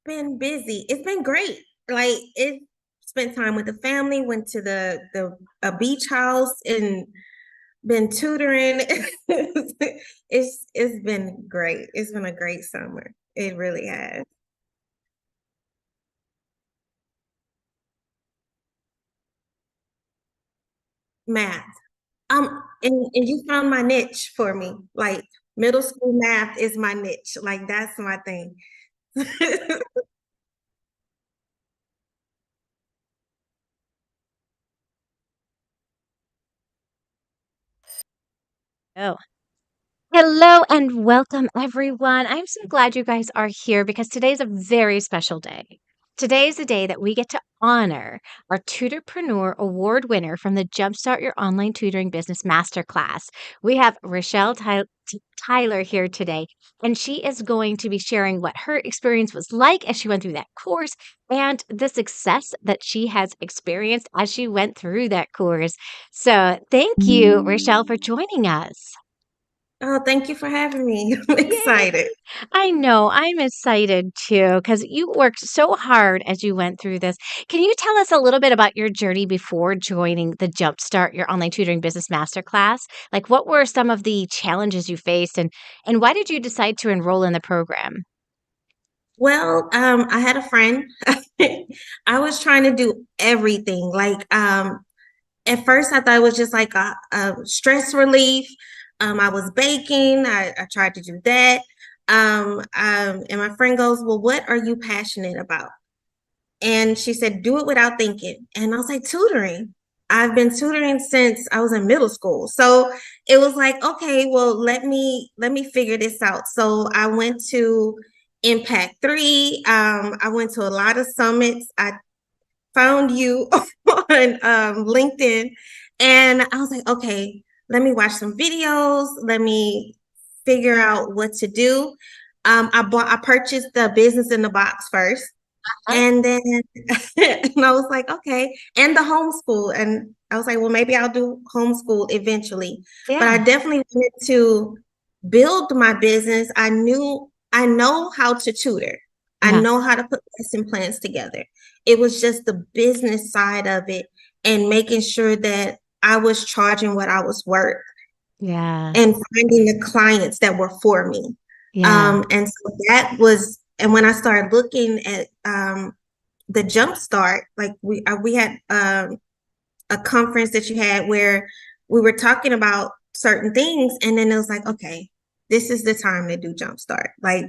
been busy. It's been great. Like it spent time with the family, went to the a beach house and been tutoring. It's been great. It's been a great summer. It really has. Math. And you found my niche for me. Like middle school math is my niche. Like that's my thing. Oh, hello and welcome, everyone. I'm so glad you guys are here because today's a very special day. Today is the day that we get to honor our Tutorpreneur Award winner from the Jumpstart Your Online Tutoring Business Masterclass. We have Tyler here today, and she is going to be sharing what her experience was like as she went through that course and the success that she has experienced as she went through that course. So, thank you, Rochelle, for joining us. Oh, thank you for having me. I'm Yay! excited. I know, I'm excited too because you worked so hard as you went through this. Can you tell us a little bit about your journey before joining the Jumpstart Your Online Tutoring Business Masterclass? Like, what were some of the challenges you faced, and why did you decide to enroll in the program? Well, I had a friend. I was trying to do everything. At first, I thought it was just like a stress relief. I was baking. I tried to do that. And my friend goes, "Well, what are you passionate about?" And she said, "Do it without thinking." And I was like, "Tutoring." I've been tutoring since I was in middle school. So it was like, okay, well, let me figure this out. So I went to Impact 3. I went to a lot of summits. I found you on LinkedIn, and I was like, okay, let me watch some videos. Let me figure out what to do. I purchased the business in the box first, Huh? and then and I was like, okay, and the homeschool, and I was like, well, maybe I'll do homeschool eventually, but I Yeah, definitely wanted to build my business. I know how to tutor. I yeah, know how to put lesson plans together. It was just the business side of it and making sure that I was charging what I was worth yeah, and finding the clients that were for me. yeah. And so that was, and when I started looking at the Jumpstart, like we had a conference that you had where we were talking about certain things, and then it was like, okay, this is the time to do Jumpstart. Like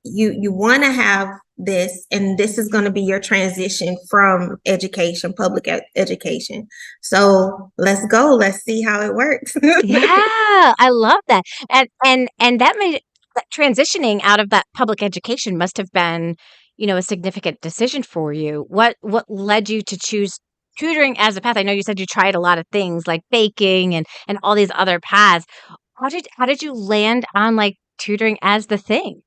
you want to have this, and this is going to be your transition from education, education. So let's go. Let's see how it works. Yeah, I love that. And that made that transitioning out of that public education must have been, a significant decision for you. What led you to choose tutoring as a path? I know you said you tried a lot of things like baking and all these other paths. How did you land on like tutoring as the thing?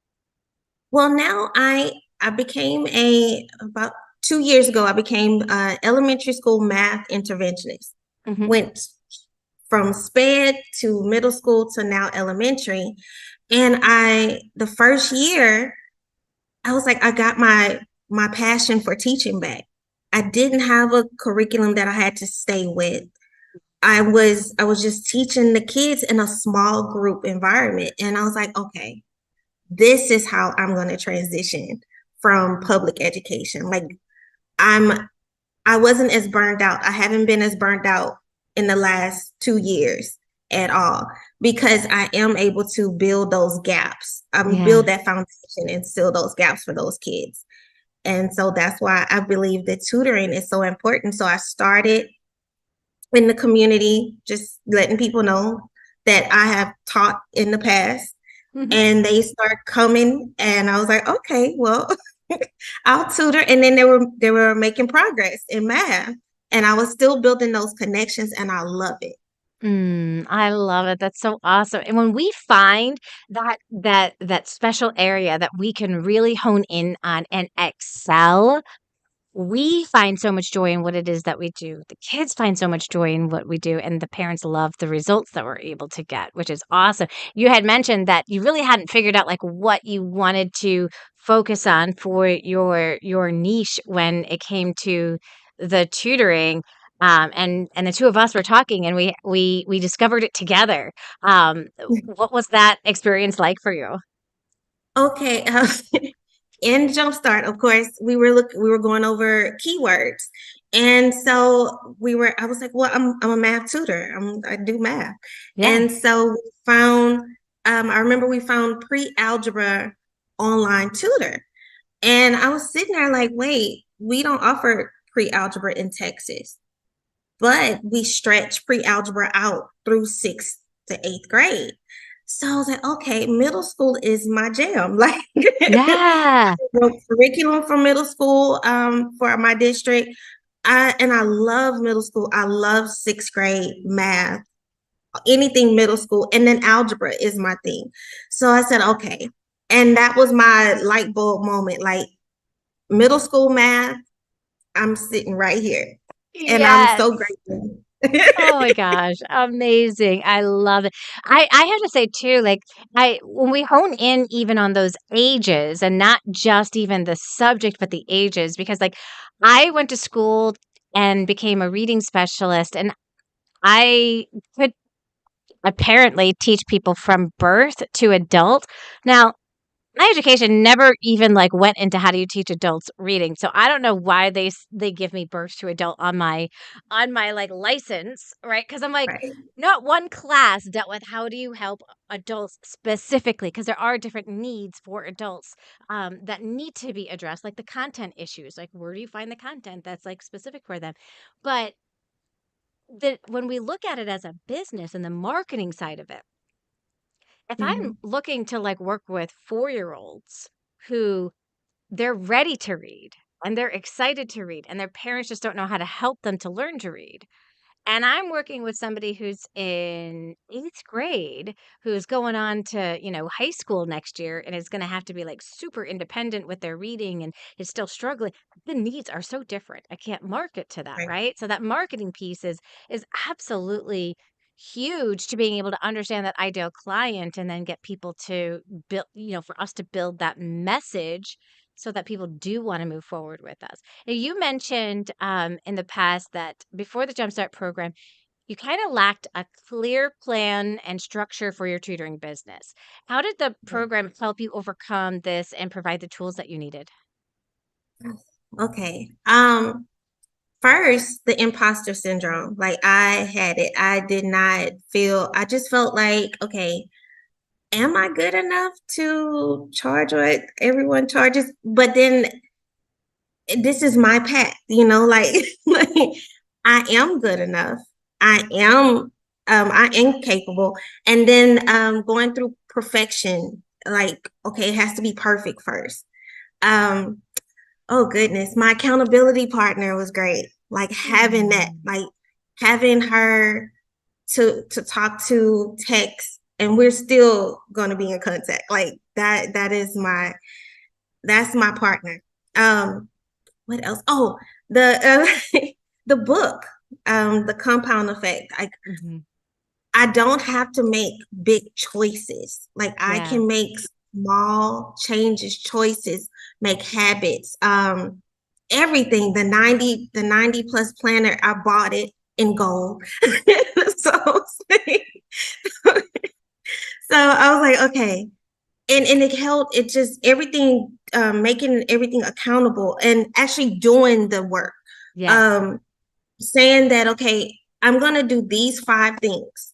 Well, now I became a about 2 years ago. I became an elementary school math interventionist. Hmm. Went from SPED to middle school to now elementary, and I the first year I was like, I got my passion for teaching back. I didn't have a curriculum that I had to stay with. I was just teaching the kids in a small group environment, and I was like, okay, this is how I'm going to transition from public education. Like I'm I wasn't as burned out. I haven't been as burned out in the last 2 years at all because I am able to build those gaps. Yeah. Build that foundation and fill those gaps for those kids. And so that's why I believe that tutoring is so important. So I started in the community, just letting people know that I have taught in the past, Hmm. and they start coming, and I was like, okay, well, I'll tutor. And then they were making progress in math, and I was still building those connections, and I love it. I love it. That's so awesome. And when we find that special area that we can really hone in on and excel, we find so much joy in what it is that we do. The kids find so much joy in what we do, and the parents love the results that we're able to get, which is awesome. You had mentioned that you really hadn't figured out like what you wanted to focus on for your niche when it came to the tutoring. And the two of us were talking, and we discovered it together. What was that experience like for you? Okay, in Jumpstart, of course, we were going over keywords. And so I was like, well, I'm a math tutor. I do math. Yeah. And so we found I remember we found pre-algebra online tutor. And I was sitting there like, wait, we don't offer pre-algebra in Texas, but we stretch pre-algebra out through sixth to eighth grade. So I was like, okay, middle school is my jam. Like Yeah. wrote curriculum for middle school for my district. I love middle school. I love sixth grade math, anything middle school, and then algebra is my thing. So I said, okay. And that was my light bulb moment. Like middle school math, I'm sitting right here. And I'm Yes. so grateful. Oh my gosh, amazing. I love it. I have to say too, like I when we hone in even on those ages and not just even the subject, but the ages, because like I went to school and became a reading specialist and I could apparently teach people from birth to adult. Now, my education never even, like, went into how do you teach adults reading, so I don't know why they give me birth to adult on my, like, license, right? Because 'Cause I'm like, Right. not one class dealt with how do you help adults specifically, because there are different needs for adults, that need to be addressed, like the content issues, like, where do you find the content that's, like, specific for them? But when we look at it as a business and the marketing side of it, if I'm Mhm. looking to, like, work with four-year-olds who they're ready to read and they're excited to read, and their parents just don't know how to help them to learn to read. And I'm working with somebody who's in 8th grade, who's going on to, high school next year and is gonna have to be, like, super independent with their reading and is still struggling. The needs are so different. I can't market to that, Right. right? So that marketing piece is absolutely huge to being able to understand that ideal client and then get people to build, for us to build that message so that people do wanna move forward with us. Now, you mentioned in the past that before the Jumpstart program, you kind of lacked a clear plan and structure for your tutoring business. How did the program help you overcome this and provide the tools that you needed? Okay. First, the imposter syndrome. Like I had it. I just felt like, okay, am I good enough to charge what everyone charges? But then this is my path, like, like I am good enough. I am capable. And then going through perfection, like, okay, it has to be perfect first. Um, oh goodness, my accountability partner was great. Like having that, Mm. like having her to talk to, text, and we're still gonna be in contact. Like that's my partner. What else? Oh, the the book, the compound effect. Mhm. I don't have to make big choices. Like I Yeah. can make small changes, choices, make habits. Everything. The 90 plus planner, I bought it in gold. so so I was like, okay. And it helped, it just everything, making everything accountable and actually doing the work. Yes. Um, saying that, okay, I'm gonna do these five things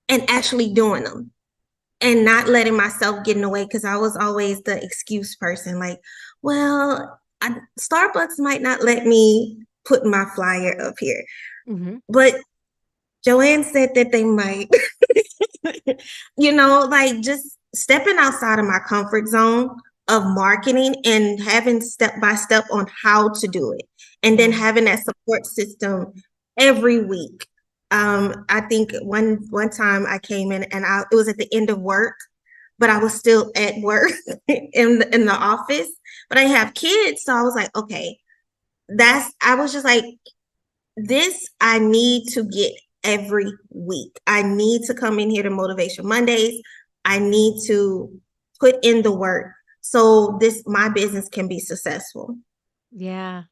and actually doing them and not letting myself get in the way because I was always the excuse person. Like, well, Starbucks might not let me put my flyer up here, Hmm. but Joanne said that they might. Like just stepping outside of my comfort zone of marketing and having step by step on how to do it. And then Yeah. having that support system every week. I think one time I came in and it was at the end of work, but I was still at work in the office. But I have kids, so I was like, okay, I was just like, this I need to get every week. I need to come in here to Motivation Mondays. I need to put in the work so my business can be successful. Yeah.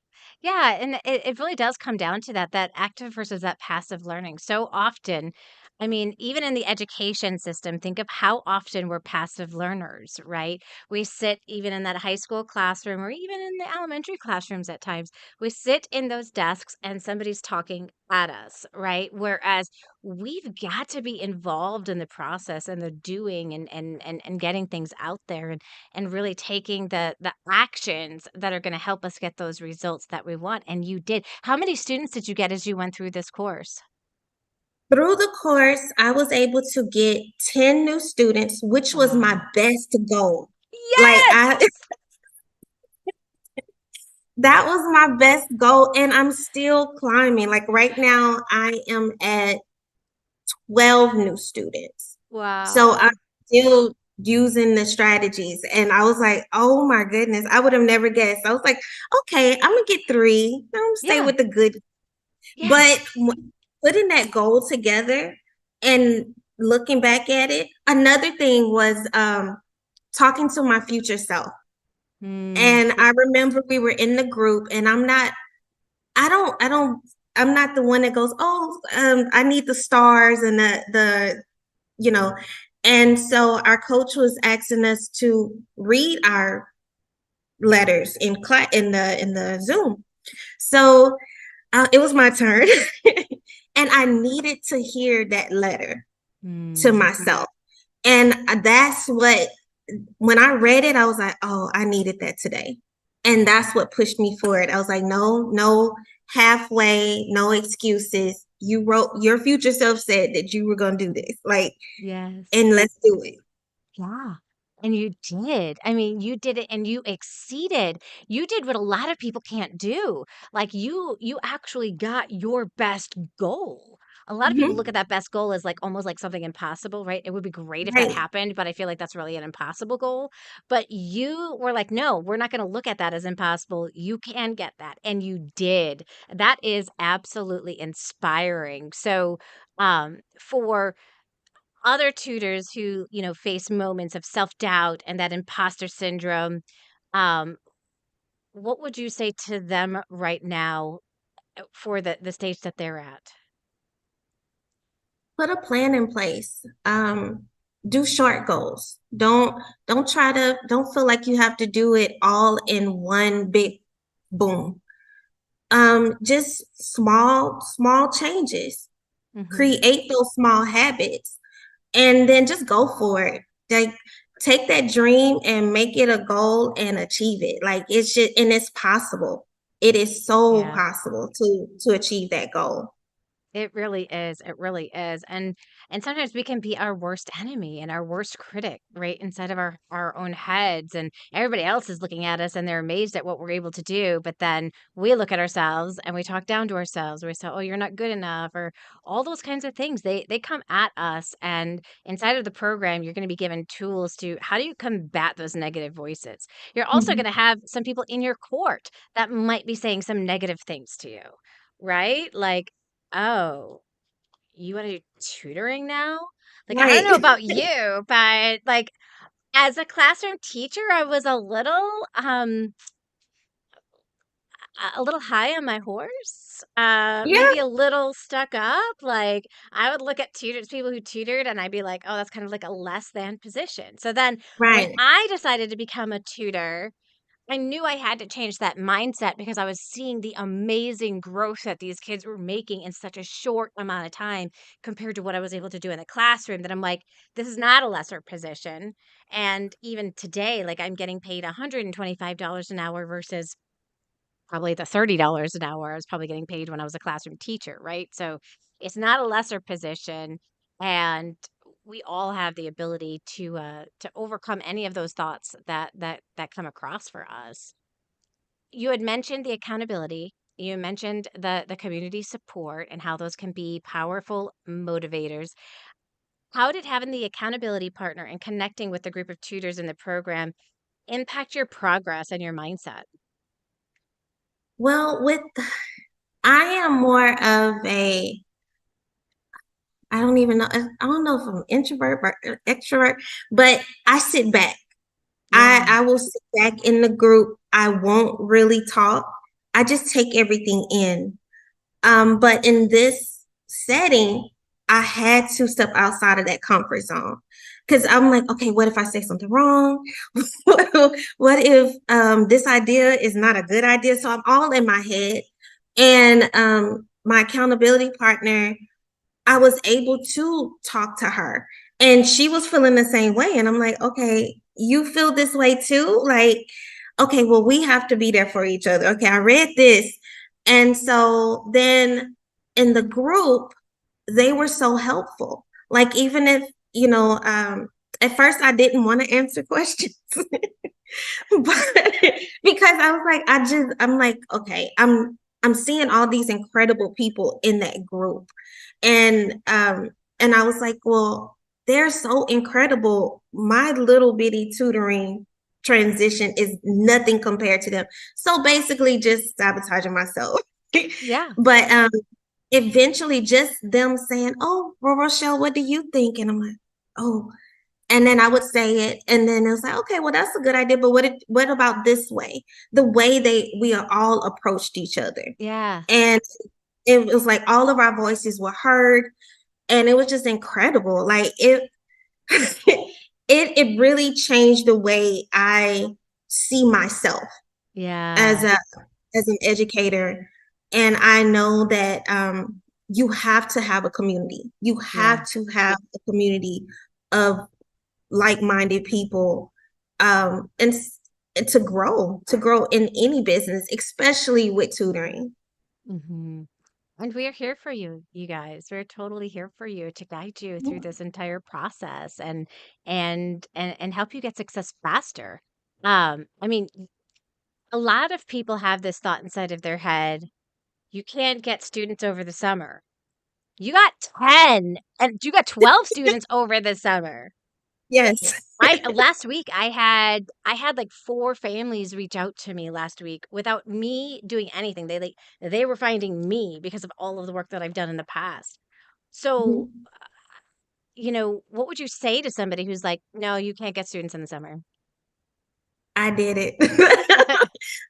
Yeah, and it really does come down to that active versus that passive learning. So often, I mean, even in the education system, think of how often we're passive learners, right? We sit even in that high school classroom or even in the elementary classrooms at times. We sit in those desks and somebody's talking at us, right? Whereas we've got to be involved in the process and the doing and getting things out there and really taking the actions that are gonna help us get those results that we want, and you did. How many students did you get as you went through this course? Through the course, I was able to get 10 new students, which was my Wow. best goal. Like Yes! I that was my best goal and I'm still climbing. Like right now I am at 12 new students. So I'm Wow. still using the strategies. And I was like, oh my goodness, I would have never guessed. I was like, okay, I'm gonna get three. I'm gonna stay Yeah, with the good. yeah. But putting that goal together and looking back at it, another thing was talking to my future self. Mm, And I remember we were in the group, and I don't, I'm not the one that goes, oh, I need the stars and you know. And so our coach was asking us to read our letters in class in the Zoom. So it was my turn, and I needed to hear that letter to mm. myself. And that's what, when I read it, I was like, oh, I needed that today. And that's what pushed me forward. I was like, no, no halfway, no excuses. You wrote, your future self said that you were going to do this. Like, Yes. and let's do it. Yeah. And you did. I mean, you did it and you exceeded. You did what a lot of people can't do. Like you actually got your best goal. A lot of people look Mhm. at that best goal as like almost like something impossible, right? It would be great if that Right. happened, but I feel like that's really an impossible goal. But you were like, no, we're not going to look at that as impossible. You can get that. And you did. That is absolutely inspiring. So, for other tutors who, face moments of self-doubt and that imposter syndrome, um, what would you say to them right now, for the stage that they're at? Put a plan in place. Do short goals. Don't try to, don't feel like you have to do it all in one big boom. Just small changes. Mhm. Create those small habits and then just go for it. Like take that dream and make it a goal and achieve it. Like it's just, and it's possible. It is so Yeah. possible to achieve that goal. It really is, it really is, and sometimes we can be our worst enemy and our worst critic, right, inside of our own heads, and everybody else is looking at us, and they're amazed at what we're able to do, but then we look at ourselves, and we talk down to ourselves, we say, "Oh, you're not good enough," or all those kinds of things, they come at us, and inside of the program, you're gonna be given tools to how do you combat those negative voices? You're also Mhm. gonna have some people in your court that might be saying some negative things to you, right? Like, "Oh, you wanna do tutoring now?" Like, I don't Right. know about you, but, like, as a classroom teacher, I was a little high on my horse, Yeah, maybe a little stuck up, like, I would look at tutors people who tutored, and I'd be like, "Oh, that's kind of like a less than position." So then when right. I decided to become a tutor, I knew I had to change that mindset because I was seeing the amazing growth that these kids were making in such a short amount of time compared to what I was able to do in the classroom that I'm like, this is not a lesser position. And even today, like I'm getting paid $125 an hour versus probably the $30 an hour I was probably getting paid when I was a classroom teacher, right? So it's not a lesser position. And we all have the ability to overcome any of those thoughts that come across for us. You had mentioned the accountability. You mentioned the community support and how those can be powerful motivators. How did having the accountability partner and connecting with the group of tutors in the program impact your progress and your mindset? Well, with I am more of a I don't even know. I don't know if I'm introvert or extrovert, but I sit back. I Yeah. I will sit back in the group. I won't really talk. I just take everything in. But in this setting, I had to step outside of that comfort zone because I'm like, okay, what if I say something wrong? What if this idea is not a good idea? So I'm all in my head. And my accountability partner, I was able to talk to her and she was feeling the same way. And I'm like, okay, you feel this way too? Like, okay, well, we have to be there for each other. Okay, I read this. And so then in the group, they were so helpful. Like, even if, at first I didn't want to answer questions, but because I was like, I'm like, okay, I'm seeing all these incredible people in that group. And I was like, well, they're so incredible. My little bitty tutoring transition is nothing compared to them. So basically just sabotaging myself. Yeah. But eventually just them saying, oh, well, Rochelle, what do you think? And I'm like, oh, and then I would say it, and then it was like, okay, well, that's a good idea, but what about this way? The way we are all approached each other. Yeah. And it was like all of our voices were heard, and it was just incredible. Like it really changed the way I see myself as Yeah. an educator. And I know that you have to have a community. You Yeah. have to have a community of like-minded people, and to grow in any business, especially with tutoring. Hmm. And we are here for you, you guys. We're totally here for you to guide you through this entire process and help you get success faster. I mean, a lot of people have this thought inside of their head, you can't get students over the summer. You got 10 and you got 12 students over the summer. Yes. I last week I had like 4 families reach out to me last week without me doing anything. They were finding me because of all of the work that I've done in the past. So, Mhm. what would you say to somebody who's like, "No, you can't get students in the summer?" I did it.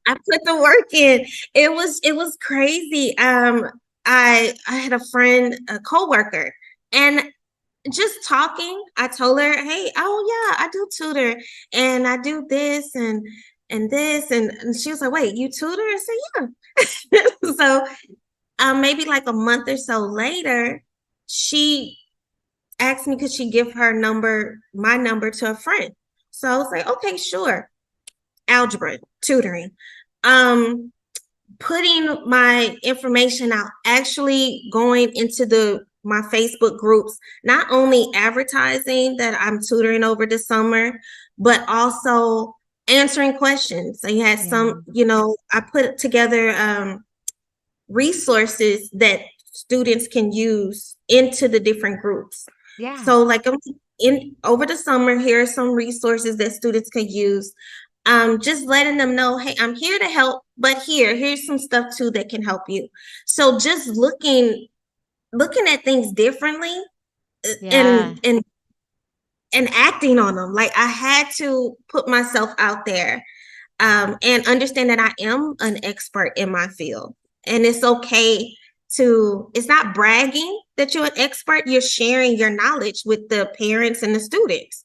I put the work in. It was crazy. I had a friend, a coworker, and just talking, I told her, "Hey, oh yeah, I do tutor, and I do this and this," and she was like, "Wait, you tutor?" I said, "Yeah." So, maybe like a month or so later, she asked me could she give my number to a friend. So I was like, "Okay, sure." Algebra tutoring. Um, Putting my information out, actually going into the my Facebook groups, not only advertising that I'm tutoring over the summer, but also answering questions. So you had Yeah. I put together resources that students can use into the different groups. Yeah. So like in over the summer, here are some resources that students can use. Just letting them know, hey, I'm here to help, but here's some stuff too that can help you. So just looking at things differently, Yeah. and acting on them. Like I had to put myself out there, and understand that I am an expert in my field. And it's okay it's not bragging that you're an expert, you're sharing your knowledge with the parents and the students.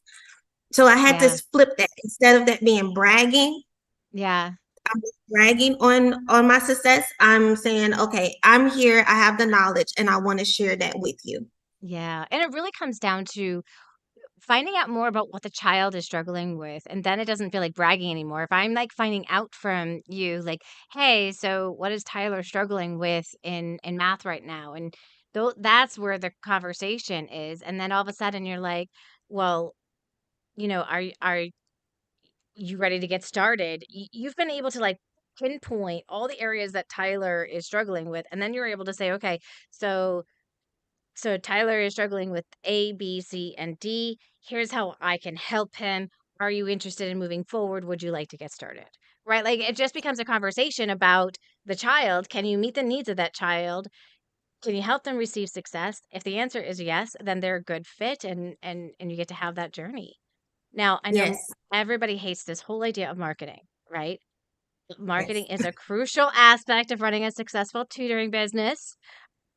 So I had to Yeah. flip that. Instead of that being bragging, Yeah. I'm bragging on my success. I'm saying, okay, I'm here, I have the knowledge, and I want to share that with you. Yeah. And it really comes down to finding out more about what the child is struggling with, and then it doesn't feel like bragging anymore. If I'm like finding out from you, like, hey, so what is Tyler struggling with in math right now? And that's where the conversation is. And then all of a sudden you're like, well, are you ready to get started? You've been able to like pinpoint all the areas that Tyler is struggling with, and then you're able to say, okay, so Tyler is struggling with A, B, C, and D. Here's how I can help him. Are you interested in moving forward? Would you like to get started? Right? Like it just becomes a conversation about the child. Can you meet the needs of that child? Can you help them receive success? If the answer is yes, then they're a good fit, and you get to have that journey. Now, I know Yes. everybody hates this whole idea of marketing, right? Yes. Marketing is a crucial aspect of running a successful tutoring business.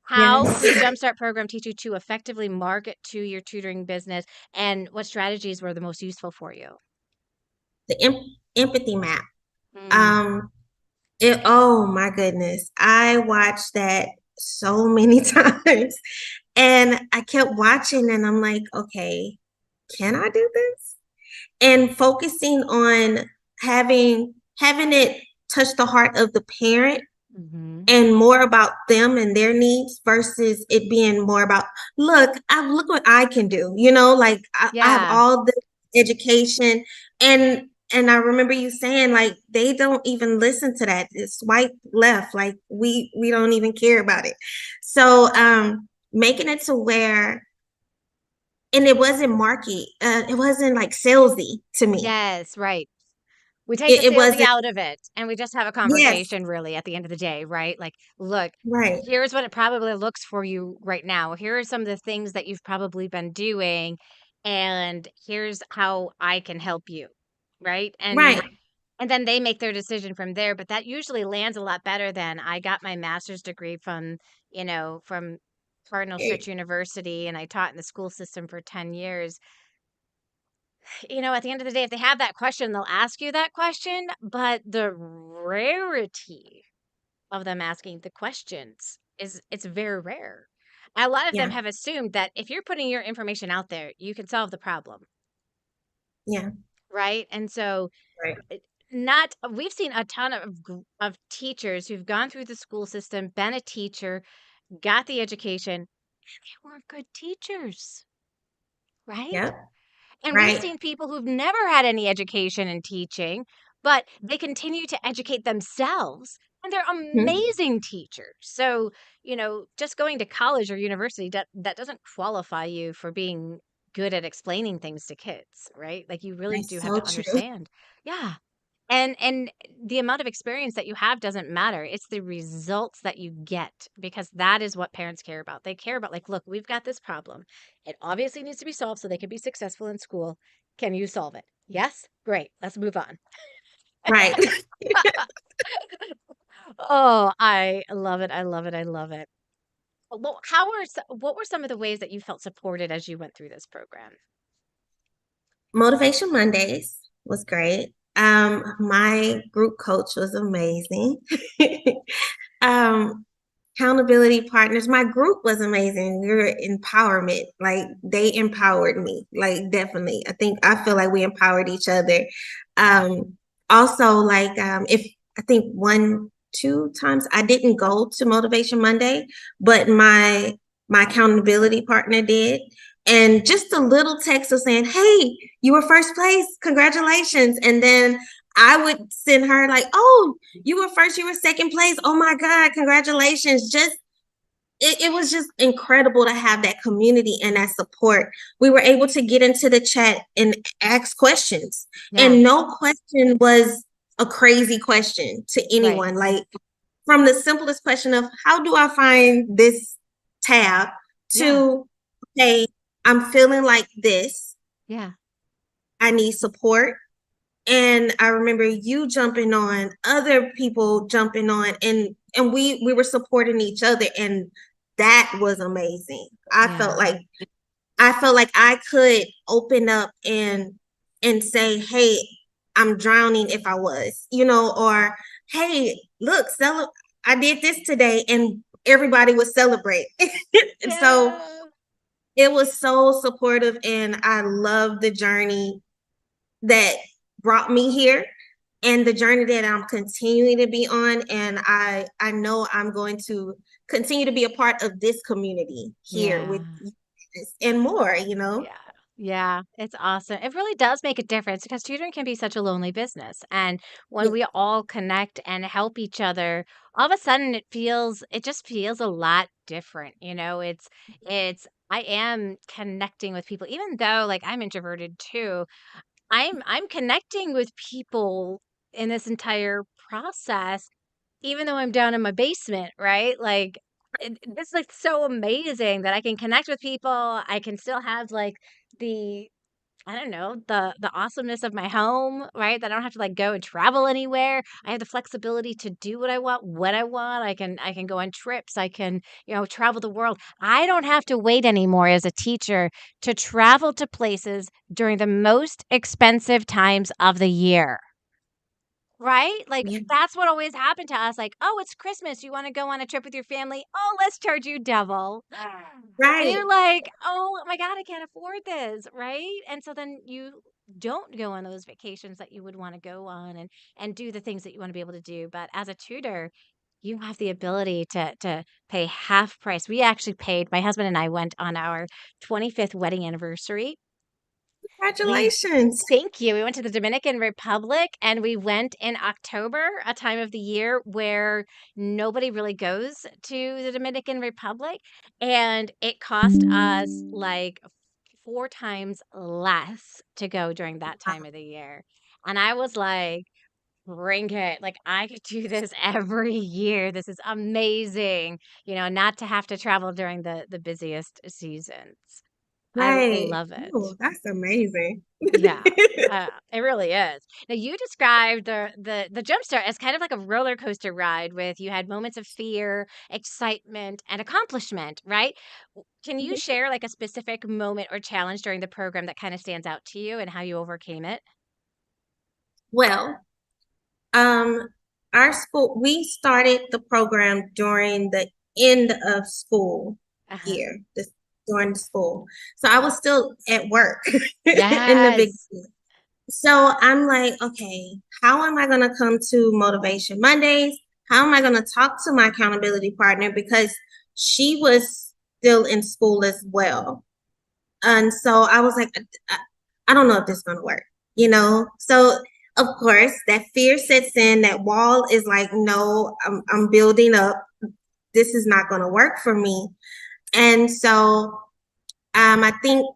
How Yes. did Jumpstart program teach you to effectively market to your tutoring business, and what strategies were the most useful for you? The empathy map. Mm. Um, oh my goodness. I watched that so many times and I kept watching and I'm like, okay, can I do this? And focusing on having it touch the heart of the parent Mhm. and more about them and their needs versus it being more about look what I can do, like I have Yeah. all the education and I remember you saying like they don't even listen to that. It's swipe left, like we don't even care about it. So making it to where and it wasn't market, it wasn't like salesy to me. Yes, right. We take the It salesy wasn't. out of it, and we just have a Yes. conversation really at the end of the day, right? Like, "Look, Right. here's what it probably looks for you right now. Here are some of the things that you've probably been doing, and here's how I can help you." Right? Right. And then they make their decision from there, but that usually lands a lot better than I got my master's degree from Cardinal Stretch University, and I taught in the school system for 10 years. At the end of the day, if they have that question, they'll ask you that question, but the rarity of them asking the questions it's very rare. A lot of them Yeah. have assumed that if you're putting your information out there, you can solve the problem, Yeah. right? And so Right. it- not we've seen a ton of teachers who've gone through the school system, been a teacher, got the education, and they weren't good teachers, right? Yep. And we've Right. seen people who've never had any education in teaching, but they continue to educate themselves, and they're Mhm. amazing teachers. So, just going to college or university, that doesn't qualify you for being good at explaining things to kids, right? Like, you really do That's have so to true. understand. Yeah. And the amount of experience that you have doesn't matter. It's the results that you get, because that is what parents care about. They care about, like, look, we've got this problem. It obviously needs to be solved so they can be successful in school. Can you solve it? Yes? Great. Let's move on. Right. Oh, I love it. I love it. I love it. Well, what were some of the ways that you felt supported as you went through this program? Motivation Mondays was great. My group coach was amazing. um, accountability partners. My group was amazing. We were empowerment. Like they empowered me. Like definitely. I feel like we empowered each other. Um, Also like if I think one, two times I didn't go to Motivation Monday, but my accountability partner did. And just a little text of saying, hey, you were first place, congratulations. And then I would send her like, oh, you were first, you were second place. Oh my God, congratulations. Just it was just incredible to have that community and that support. We were able to get into the chat and ask questions. Yeah, And no question was a crazy question to right. anyone. Like from the simplest question of how do I find this tab Yeah, to hey, I'm feeling like this. yeah, I need support. And I remember you jumping on, other people jumping on, and we were supporting each other, and that was amazing. yeah, I felt like I could open up and say, "Hey, I'm drowning if I was," or "Hey, look, I did this today," and everybody would celebrate. And so yeah, it was so supportive, and I love the journey that brought me here and the journey that I'm continuing to be on. And I know I'm going to continue to be a part of this community here with yeah. you and more. Yeah. Yeah, it's awesome. It really does make a difference because tutoring can be such a lonely business. And when Yeah. we all connect and help each other, all of a sudden it just feels a lot different. I am connecting with people, even though like I'm introverted too. I'm connecting with people in this entire process even though I'm down in my basement, right? Like, it's like so amazing that I can connect with people. I can still have like the I don't know, the awesomeness of my home, right? That I don't have to like go and travel anywhere. I have the flexibility to do what I want when I want. I can go on trips. I can, travel the world. I don't have to wait anymore as a teacher to travel to places during the most expensive times of the year. Right? Like, Yeah. that's what always happened to us, like, "Oh, it's Christmas, you wanna go on a trip with your family? Oh, let's charge you double." And Right. you're like, "Oh my god, I can't afford this," right? And so then you don't go on those vacations that you would wanna go on and do the things that you wanna be able to do, but as a tutor, you have the ability to pay half price. We actually paid my husband and I went on our 25th wedding anniversary. We Congratulations. Thank you. We went to the Dominican Republic and we went in October, a time of the year where nobody really goes to the Dominican Republic. And it cost us like 4 times less to go during that time of the year. And I was like, bring it. Like, I could do this every year. This is amazing, not to have to travel during the busiest seasons. I Right. love it. Oh, that's amazing. Yeah, it really is. Now you described the Jumpstart as kind of like a roller coaster ride with you had moments of fear, excitement, and accomplishment, right? Can you share like a specific moment or challenge during the program that kind of stands out to you and how you overcame it? Well, um, our school, we started the program during the end of school Uh-huh. year, during the school. So I was still at work in the big. Yes. So I'm like, okay, how am I going to come to Motivation Mondays? How am I going to talk to my accountability partner? Because she was still in school as well. And so I was like, I don't know if this is going to work, you know? So, of course, that fear sets in, that wall is like, no, I'm building up. This is not going to work for me. And so I think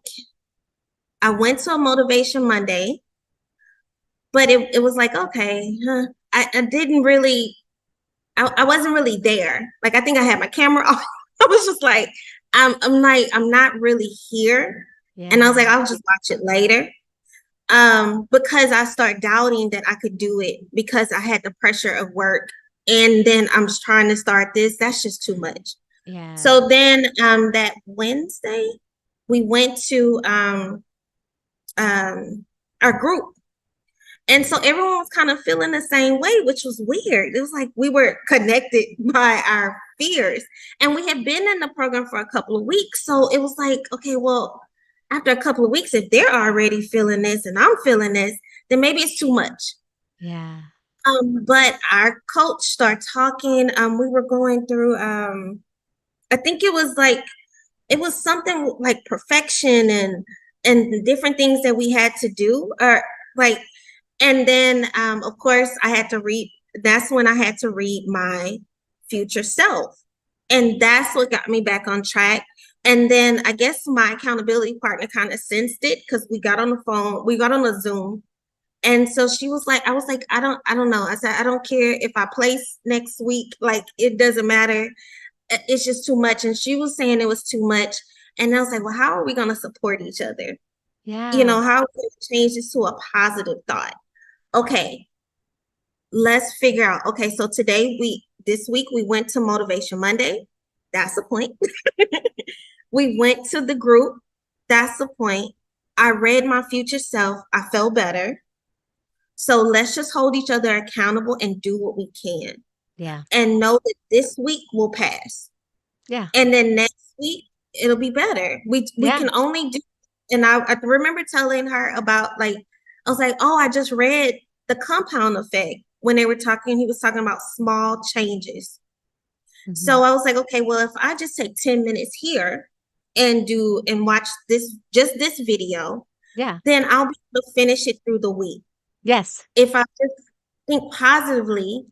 I went to a Motivation Monday, but it was like, okay, I didn't really, I wasn't really there. Like, I think I had my camera off. I was just like, I'm not really here. And I was Yeah. like, I'll just watch it later. Because I start doubting that I could do it because I had the pressure of work. And then I'm just trying to start this. That's just too much. Yeah. So then that Wednesday, we went to our group. And so everyone was kind of feeling the same way, which was weird. It was like we were connected by our fears. And we had been in the program for a couple of weeks. So it was like, okay, well, after a couple of weeks, if they're already feeling this and I'm feeling this, then maybe it's too much. Yeah. But our coach started talking. We were going through I think it was something like perfection and different things that we had to do, or like, and then of course I had to read. That's when I had to read my future self, and that's what got me back on track. And then I guess my accountability partner kind of sensed it because we got on the phone, we got on a Zoom, and so she was like, I was like, I don't know. I said, I don't care if I place next week, like it doesn't matter. It's just too much. And she was saying it was too much. And I was like, well, how are we going to support each other? You Yeah. know, how are we going to change this to a positive thought? Okay, let's figure out. Okay, so this week, we went to Motivation Monday. That's the point. We went to the group. That's the point. I read my future self. I felt better. So let's just hold each other accountable and do what we can Yeah. and know that this week will pass. Yeah. And then next week it'll be better. We Yeah. can only do. And I remember telling her about, like, I was like, oh, I just read the compound effect when they were talking. He was talking about small changes. Mhm. So I was like, okay, well, if I just take 10 minutes here and watch this video, Yeah. then I'll be able to finish it through the week. Yes. If I just think positively,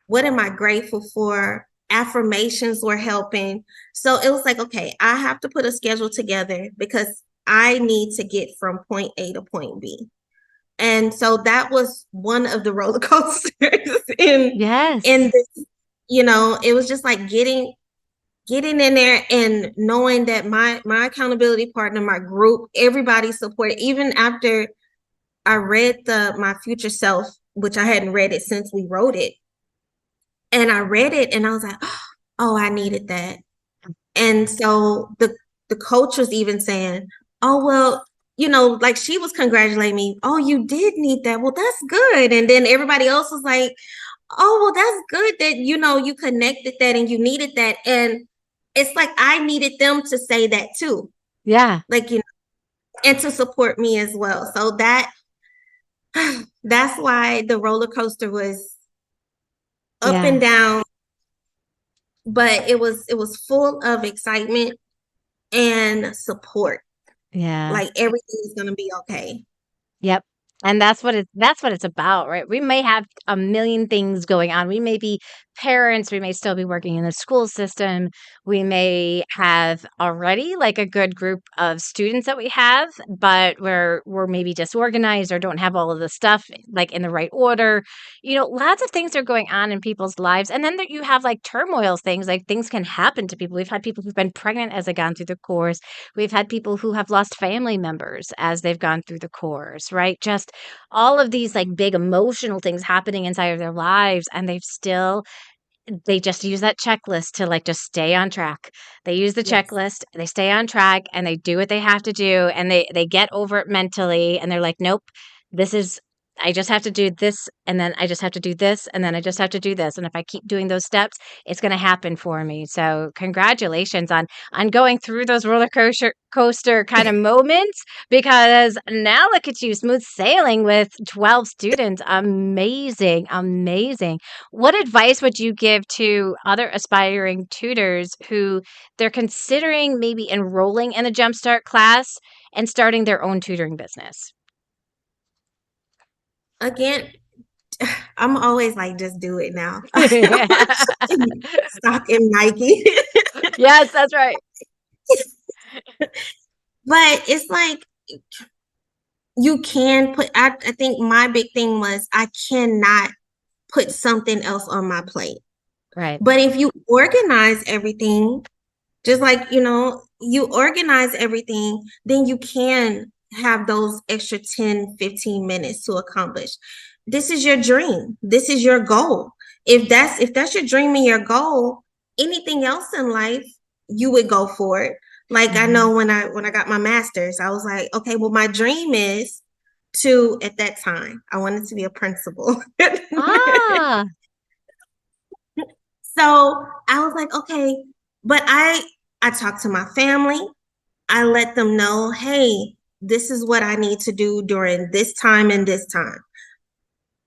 what am I grateful for? Affirmations were helping. So it was like, okay, I have to put a schedule together because I need to get from point A to point B. And so that was one of the roller coasters in Yes. this. it was just like getting in there and knowing that my accountability partner, my group, everybody supported. Even after I read the my future self, which I hadn't read it since we wrote it, and I read it and I was like, oh, I needed that. And so the coach was even saying, oh well, like she was congratulating me. Oh, you did need that. Well, that's good. And then everybody else was like, oh, well, that's good that you connected that and you needed that. And it's like I needed them to say that too. Yeah. Like, and to support me as well. So that's why the roller coaster was up and Yeah. down, but it was full of excitement and support. Yeah. Like everything is gonna be okay. Yep. And that's what it's about, right? We may have a million things going on. We may be parents, we may still be working in the school system. We may have already like a good group of students that we have, but we're maybe disorganized or don't have all of the stuff like in the right order. Lots of things are going on in people's lives. And then you have like turmoil things, like things can happen to people. We've had people who've been pregnant as they've gone through the course. We've had people who have lost family members as they've gone through the course, right? Just all of these like big emotional things happening inside of their lives, and they just use that checklist to like just stay on track. They use the Yes. checklist, they stay on track, and they do what they have to do, and they get over it mentally, and they're like, nope, this is I just have to do this, and then I just have to do this, and then I just have to do this. And if I keep doing those steps, it's going to happen for me. So congratulations on going through those roller coaster kind of moments, because now look at you, smooth sailing with 12 students. Amazing, amazing. What advice would you give to other aspiring tutors who they're considering maybe enrolling in a Jumpstart class and starting their own tutoring business? Again, I'm always like, just do it now. Stock in Nike. Yes, that's right. But it's like you can put, I think my big thing was I cannot put something else on my plate. Right. But if you organize everything, just like, you organize everything, then you can have those extra 10, 15 minutes to accomplish. This is your dream. This is your goal. If that's your dream and your goal, anything else in life, you would go for it. Like I Mhm. know when I got my master's, I was like, okay, well, my dream is to, at that time, I wanted to be a principal. Ah, So I was like, okay, but I talked to my family. I let them know, hey, this is what I need to do during this time and this time.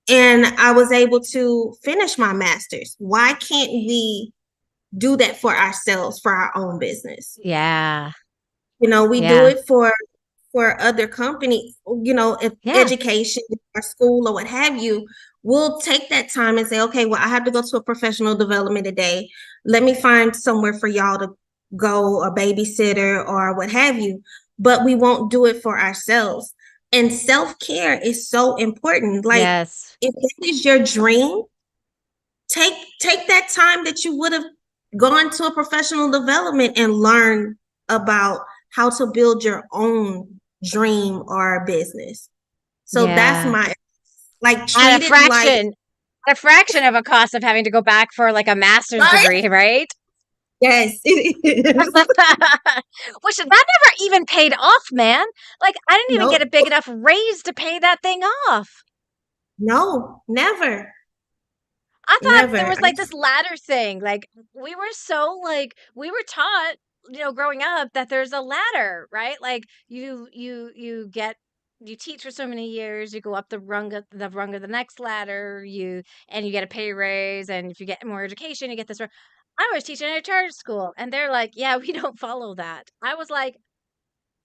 And I was able to finish my master's. Why can't we do that for ourselves, for our own business? yeah. We do Yeah. it for other companies, if Yeah. education or school or what have you. We'll take that time and say, okay, well, I have to go to a professional development today. Let me find somewhere for y'all to go, a babysitter or what have you. But we won't do it for ourselves. And self-care is so important. Like Yes. if that is your dream, take take that time that you would have gone to a professional development and learn about how to build your own dream or business. So that's Yeah. my, like, At a treat it like, fraction at a fraction of a cost of having to go back for like a master's right? degree, right? Yes, it is. Which that never even paid off, man. Like I didn't even get Nope. a big enough raise to pay that thing off. No, never, I thought there never. was like this ladder thing. Like we were taught, growing up that there's a ladder, right? Like you teach for so many years, you go up the rung of the next ladder, and you get a pay raise, and if you get more education, you get this. I was teaching at a charter school, and they're like, "Yeah, we don't follow that." I was like,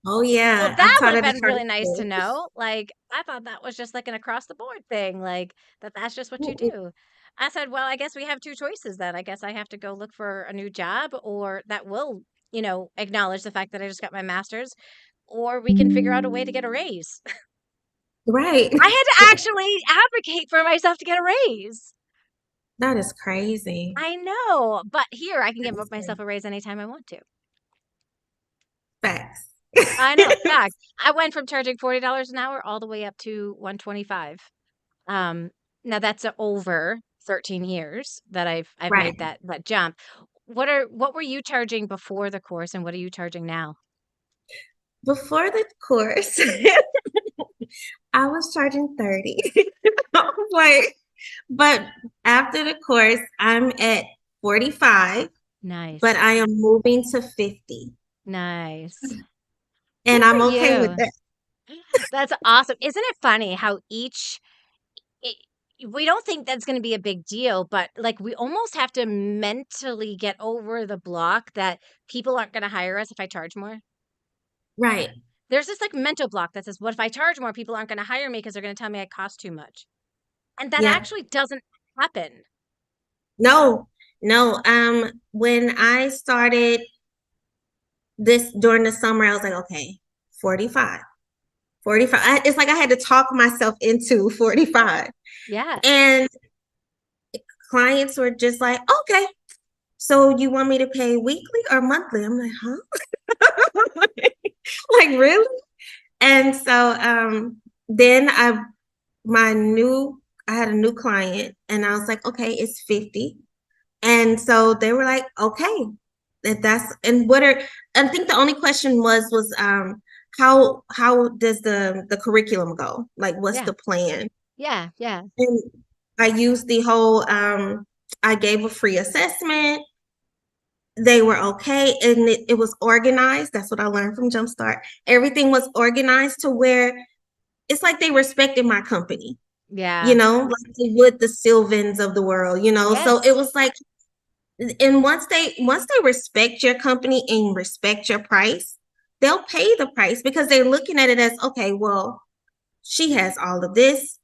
Oh well, yeah, I that would taught have at a been charter really nice to school. know. Like, I thought that was just like an across the board thing, like that's just what you Mm-mm. do. I said, well, I guess we have two choices then. I guess I have to go look for a new job or that will, acknowledge the fact that I just got my master's, or we can figure out a way to get a raise. Right. I had to actually advocate for myself to get a raise. That is crazy. I know, but here I can That give is myself crazy. a raise anytime I want to. Facts. I know, fact. I went from charging $40 an hour all the way up to 125. Um, Now that's over 13 years that I've Right. made that jump. What were you charging before the course and what are you charging now? Before the course, I was charging 30. Like, but after the course, I'm at 45, but Nice. I am moving to 50. Nice. And Good for I'm okay with you. that. That's awesome. Isn't it funny how it, we don't think that's going to be a big deal, but like we almost have to mentally get over the block that people aren't going to hire us if I charge more. Right. There's this like mental block that says, what if I charge more? People aren't going to hire me because they're going to tell me I cost too much. And that Yeah. actually doesn't happen. No, no. When I started this during the summer, I was like, okay, 45, 45. It's like I had to talk myself into 45. Yeah. And clients were just like, okay, so you want me to pay weekly or monthly? I'm like, huh? Like, really? And so then I had a new client and I was like, okay, it's 50. And so they were like, okay, that's and what are I think the only question was how does the curriculum go? Like what's Yeah. the plan? Yeah. Yeah. And I used the whole I gave a free assessment. They were okay and it was organized. That's what I learned from Jumpstart. Everything was organized to where it's like they respected my company, Yeah. like they would the Sylvans of the world. So it Yes. was like, and once they respect your company and respect your price, they'll pay the price because they're looking at it as, okay, well, she has all of this,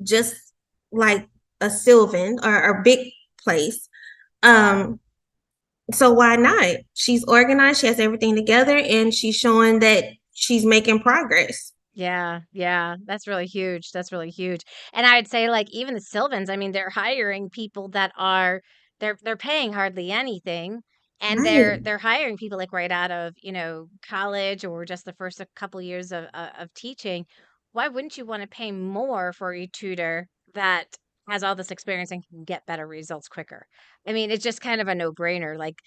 just like a Sylvan or a big place. Um, so why not? She's organized, she has everything together, and she's showing that she's making progress. Yeah, yeah, that's really huge. That's really huge. And I'd say like even the Sylvans, I mean, they're hiring people that are they're paying hardly anything and Right. they're hiring people like right out of, college or just the first couple years of teaching. Why wouldn't you want to pay more for a tutor that has all this experience and can get better results quicker? I mean, it's just kind of a no-brainer. Like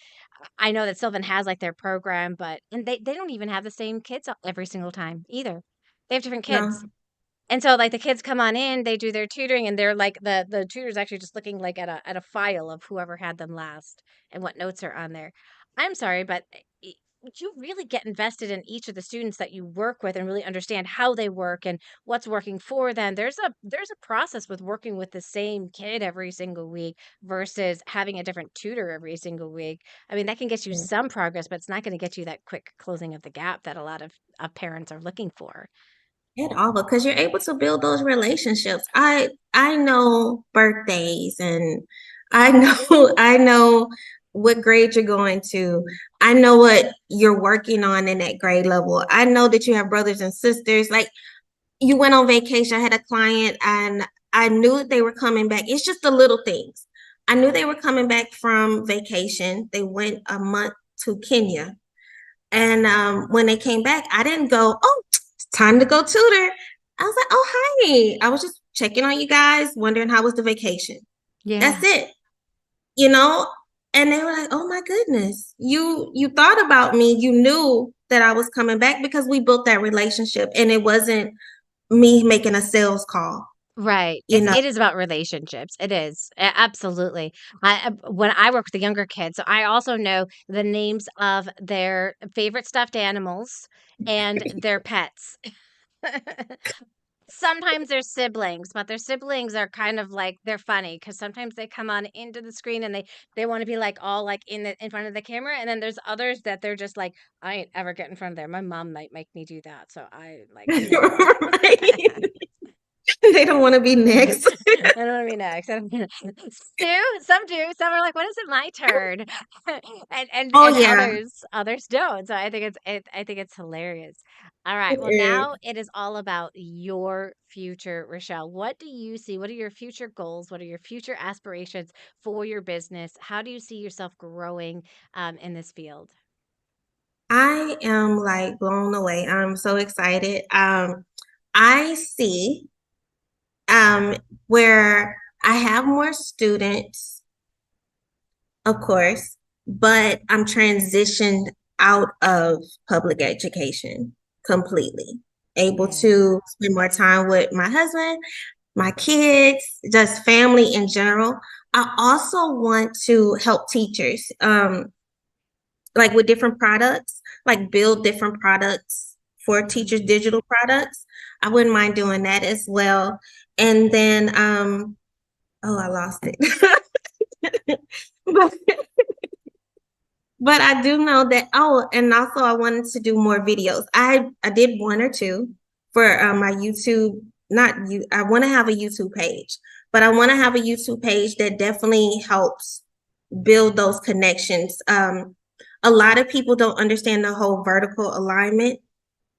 I know that Sylvan has like their program, but and they don't even have the same kids every single time either. They have different kids. No, And so, like, the kids come on in, they do their tutoring, and they're like the tutor's actually just looking like at a file of whoever had them last and what notes are on there. I'm sorry, but would you really get invested in each of the students that you work with and really understand how they work and what's working for them? There's a process with working with the same kid every single week versus having a different tutor every single week. I mean, that can get you some progress, but it's not going to get you that quick closing of the gap that a lot of parents are looking for. at all because you're able to build those relationships. I know birthdays and I know I know what grade you're going to. I know what you're working on in that grade level. I know that you have brothers and sisters. Like you went on vacation. I had a client and I knew that they were coming back. It's just the little things. I knew they were coming back from vacation. They went a month to Kenya. And when they came back, I didn't go, oh, it's time to go tutor. I was like, oh, hi. I was just checking on you guys, wondering how was the vacation. That's Yeah. it, you know? And they were like, oh my goodness, you thought about me. You knew that I was coming back because we built that relationship and it wasn't me making a sales call, Right. you know. It is about relationships. It is. Absolutely. When I work with the younger kids, so I also know the names of their favorite stuffed animals and their pets. Sometimes they're siblings, but their siblings are kind of like they're funny because sometimes they come on into the screen and they want to be like all like in front of the camera, and then there's others that they're just like I ain't ever getting in front of there. My mom might make me do that, so I like no. Right? They don't want to be I next. don't wanna be next. I don't wanna some do, some are like, "When is it my turn?" And Oh and yeah. others don't. So I think it's hilarious. All right. It Well, is. now it is all about your future, Rochelle. What do you see? What are your future goals? What are your future aspirations for your business? How do you see yourself growing in this field? I am like blown away. I'm so excited. I see um where I have more students, of course, but I'm transitioned out of public education completely. Able Okay. to spend more time with my husband, my kids, just family in general. I also want to help teachers, like with different products, like build different products for teachers, Hmm. digital products. I wouldn't mind doing that as well. And then, oh, I lost it. but But I do know that. Oh, and also I wanted to do more videos. I did one or two for my YouTube. Not you. I want to have a YouTube page, but I want to have a YouTube page that definitely helps build those connections. A lot of people don't understand the whole vertical alignment.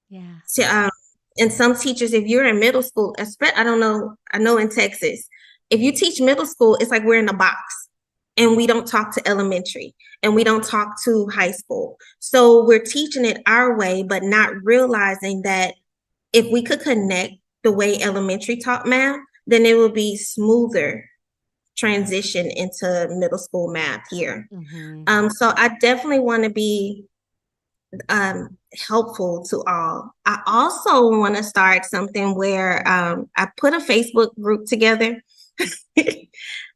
Yeah. So, and some teachers, if you're in middle school, I don't know. I know in Texas, if you teach middle school, it's like we're in a box and we don't talk to elementary and we don't talk to high school. So we're teaching it our way, but not realizing that if we could connect the way elementary taught math, then it would be smoother transition into middle school math here. Hmm. So I definitely want to be helpful to all. I also want to start something where I put a Facebook group together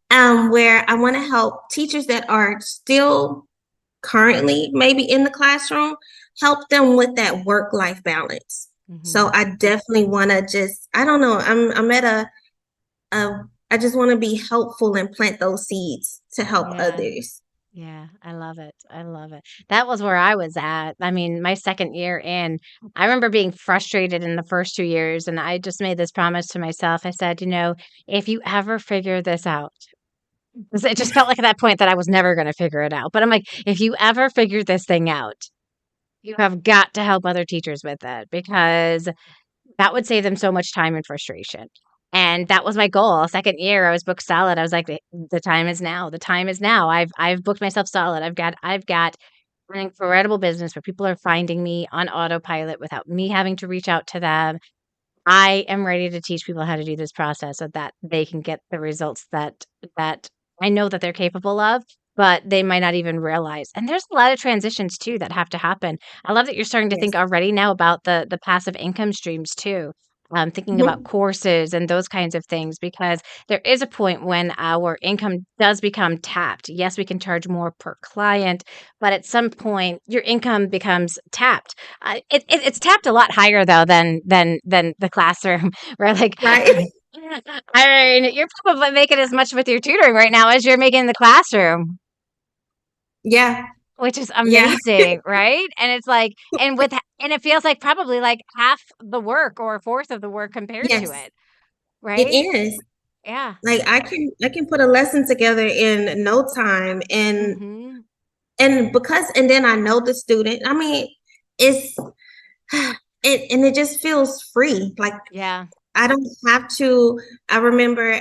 where I want to help teachers that are still currently maybe in the classroom, help them with that work-life balance. So Hmm. I definitely want to just, I don't know, I'm at I just want to be helpful and plant those seeds to help Yeah. others. Yeah, I love it. I love it. That was where I was at. I mean, my second year in, I remember being frustrated in the first 2 years, and I just made this promise to myself. I said, if you ever figure this out, 'cause it just felt like at that point that I was never going to figure it out. But I'm like, if you ever figure this thing out, you have got to help other teachers with it because that would save them so much time and frustration. And that was my goal. Second year, I was booked solid. I was like, the time is now. The time is now. I've booked myself solid. I've got an incredible business where people are finding me on autopilot without me having to reach out to them. I am ready to teach people how to do this process so that they can get the results that I know that they're capable of, but they might not even realize. And there's a lot of transitions too that have to happen. I love that you're starting to think Yes. already now about the passive income streams too. Thinking about Mhm. courses and those kinds of things because there is a point when our income does become tapped. Yes, we can charge more per client, but at some point your income becomes tapped. It's tapped a lot higher though than the classroom. Where like, Right. I mean, you're probably making as much with your tutoring right now as you're making in the classroom, Yeah. which is Yeah. amazing, right? And it's like, and it feels like probably like half the work or a fourth of the work compared to Yes, it, it right? is. Yeah. Like I can put a lesson together in no time Hmm. and then I know the student. I mean, it's it just feels free. Like Yeah. I don't have to. I remember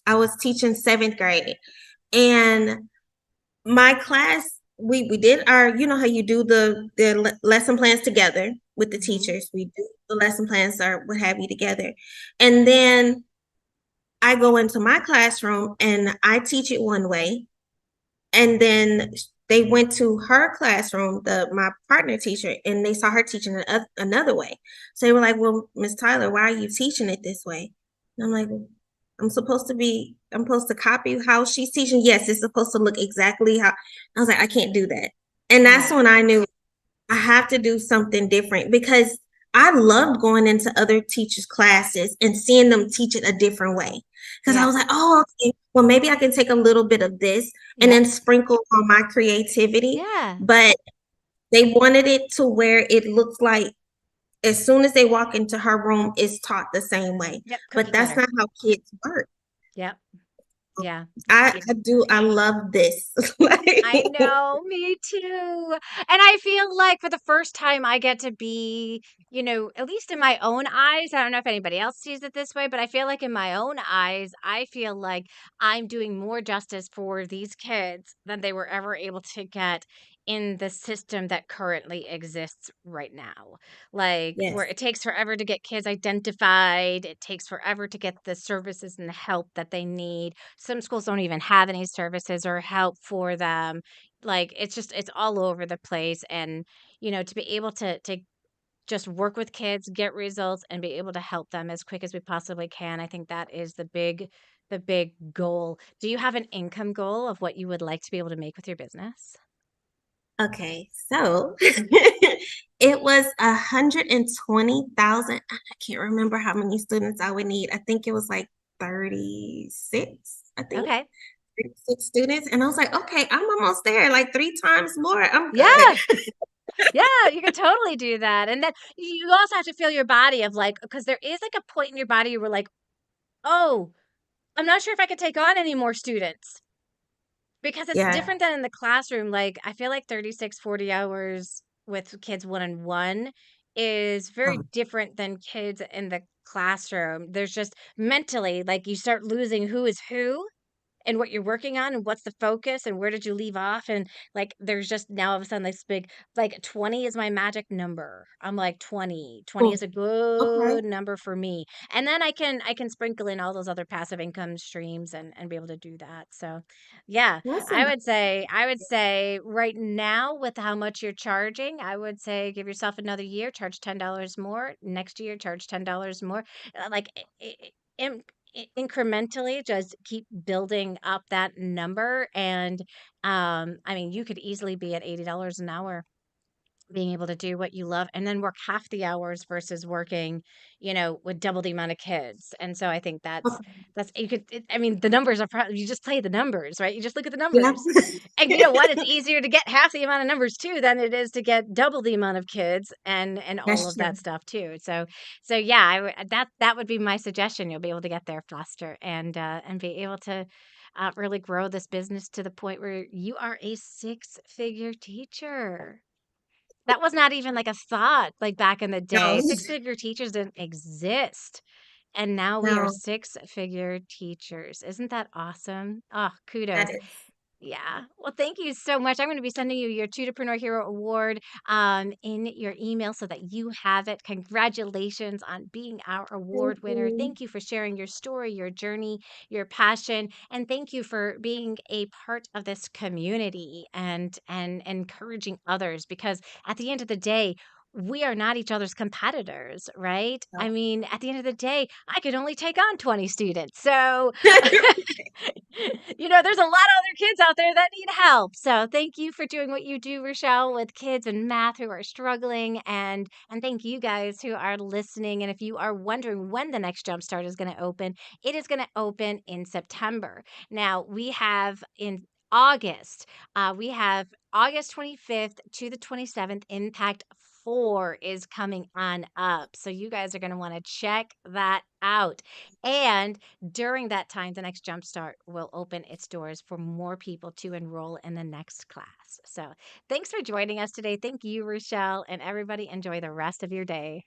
I was teaching seventh grade and my class we did our how you do the lesson plans together with the Hmm. teachers. We do the lesson plans or what have you together. And then I go into my classroom and I teach it one way. And then they went to her classroom, my partner teacher, and they saw her teaching it another way. So they were like, "Well, Miss Tyler, why are you teaching it this way?" And I'm like, I'm supposed to copy how she's teaching. Yes, it's supposed to look exactly how. I was like, I can't do that. And that's Yeah. when I knew I have to do something different because I loved going into other teachers' classes and seeing them teach it a different way. Because I Yeah. was like, oh, okay, well, maybe I can take a little bit of this and Yep. then sprinkle on my creativity. Yeah. But they wanted it to where it looks like as soon as they walk into her room, it's taught the same way. Yep. But Cookie that's cutter. not how kids work. Yep. Yeah. I do. I love this. Like, I know, me too. And I feel like for the first time, I get to be, at least in my own eyes. I don't know if anybody else sees it this way, but I feel like in my own eyes, I feel like I'm doing more justice for these kids than they were ever able to get in the system that currently exists right now. Like, where yes. it takes forever to get kids identified, it takes forever to get the services and the help that they need. Some schools don't even have any services or help for them. Like, it's all over the place, and, to be able to just work with kids, get results, and be able to help them as quick as we possibly can, I think that is the big goal. Do you have an income goal of what you would like to be able to make with your business? Okay, so it was 120,000. I can't remember how many students I would need. I think it was like 36, I think Okay. 36 students. And I was like, okay, I'm almost there, like three times more. I'm good. Yeah. Yeah, you can totally do that, and then you also have to feel your body of, like, because there is, like, a point in your body where, like, "Oh, I'm not sure if I could take on any more students." Because it's Yeah. different than in the classroom, like, I feel like 36, 40 hours with kids one-on-one is very Um, different than kids in the classroom. There's just mentally, like, you start losing who is who, and what you're working on and what's the focus and where did you leave off, and like there's just now all of a sudden this big, like, 20 is my magic number. I'm like 20 oh, is a okay. good number for me, and then I can sprinkle in all those other passive income streams and be able to do that. So yeah, I Awesome. would say I would say right now, with how much you're charging, I would say give yourself another year, charge $10 more, next year charge $10 more. Like, im- incrementally just keep building up that number, and I mean, you could easily be at $80 an hour being able to do what you love and then work half the hours versus working, with double the amount of kids. And so I think that's Okay. that's you could I mean, the numbers are probably, you just play the numbers, right? You just look at the Yeah. numbers. And you know what? It's easier to get half the amount of numbers too than it is to get double the amount of kids and all That's of true. that stuff too. So yeah, that would be my suggestion. You'll be able to get there faster and be able to really grow this business to the point where you are a six-figure teacher. That was not even, like, a thought, like, back in the day. No, Six-figure teachers didn't exist, and now we are no, six-figure teachers. Isn't that awesome? Oh, that kudos. is. Yeah. Well, thank you so much. I'm gonna be sending you your Tutorpreneur Hero Award, in your email so that you have it. Congratulations on being our Thank award winner. you. Thank you for sharing your story, your journey, your passion, and thank you for being a part of this community and encouraging others, because at the end of the day, we are not each other's competitors, right? I No. mean, at the end of the day, I could only take on 20 students. So there's a lot of other kids out there that need help. So thank you for doing what you do, Rochelle, with kids in math who are struggling, and thank you guys who are listening. And if you are wondering when the next Jumpstart is going to open, it is going to open in September. Now we have in August, we have August 25th to the 27th. Impact 4 is coming on up. So you guys are going to want to check that out. And during that time, the next Jumpstart will open its doors for more people to enroll in the next class. So thanks for joining us today. Thank you, Rochelle, and everybody enjoy the rest of your day.